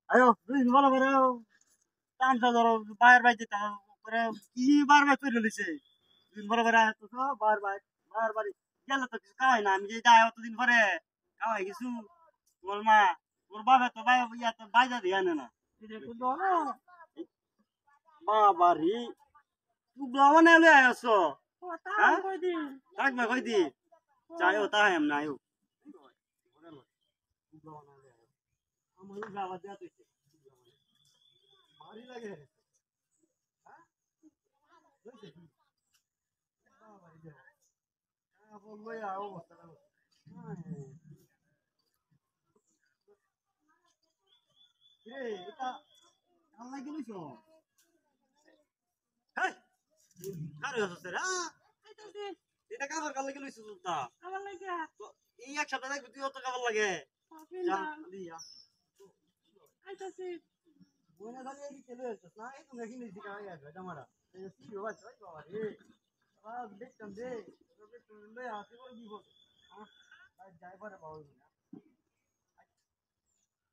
আয়ো তুই বলো করে টানটা ধরো বাইর বাইতে করে কি বারবার চলে দিছে দিন পরে পরে তো বারবার গেলে তো কিছু খাওয়াই না আমি যে যাই অতদিন পরে খাওয়াই কিছু তোর মা তোর বাবা তো ভাই ইয়া তো বাইজা দিয়ে আনে না বাবা রে তুই মানে লয়ে আসছো হ্যাঁ থাকবে কয়দিন যাইও তাই এম না আয়ো আমার বাবা দেয়া তুই ভারী লাগে হ্যাঁ বাবা রে বললো অবস্থা রে এটা কাল লাগি লইছো হেই কারে হচ্ছে রে এটা কাবার কাল লাগি লইছো তা তো এই এক সপ্তাহ দেখবি তুই অত কাবার লাগে যা দিয়া মনে জানি এই চলে যাচ্ছে না এই তুমি কিনে দিকা আয়া জামারা এই কি বাবা চই বাবা রে দেখতাম দে লই আসি বল দিব যাই পারে বাবা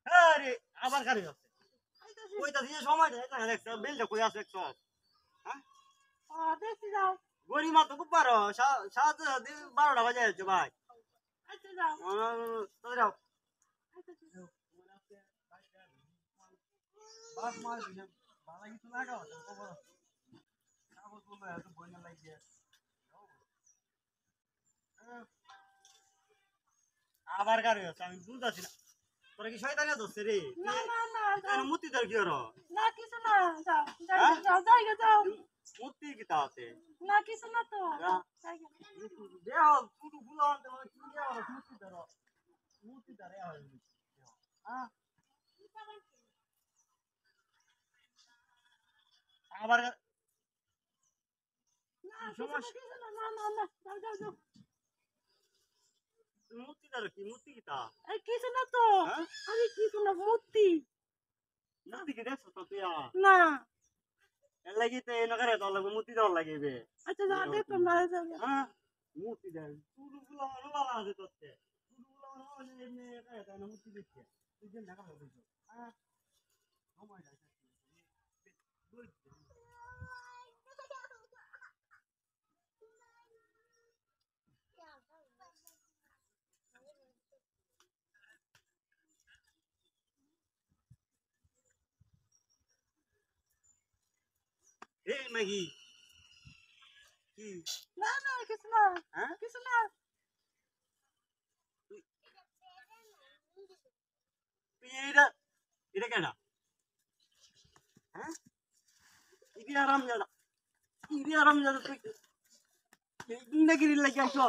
আরে আবার কারে হচ্ছে কইতা দিয়ে সময় দেয় না দেখছ বিলটা কই আছে 100 হ্যাঁ গরিমা তো খুব পারো সাত 12টা বাজে যাচ্ছে ভাই তো যাও বাস মার দিলে ভালো কিছু লাগাও খবর কাগজ বললো এত বইনা লাগিয়ে আবার গাড়ি হচ্ছে আমি বুঝতেছি না তোরা কি শয়তানে ধরছে রে মূর্তি ধর কি হলো মূর্তি কি তাতে দেহ শুধু গুলো আনতে মানে কি দেওয়া মূর্তি ধরে হয় হ্যাঁ আবার মূর্তি ধরো কি মূর্তি কি তা মূর্তি কি দেখছো তো তুই এর লাগি তো এই নগরে তো লাগবে মূর্তি দেওয়ার লাগিবে হ্যাঁ মূর্তি দেয় শুধু গুলো ভালো আছে তোতে শুধু গুলো এমনি এটা মূর্তি দেখছে তুই যে দেখা হবে হ্যাঁ সময় যায় এই মাগি কি হ্যাঁ তুই এটা এটা কেডা হ্যাঁ ইদি আরাম জাদা তুই ইন্দাগিরি লাগি আসো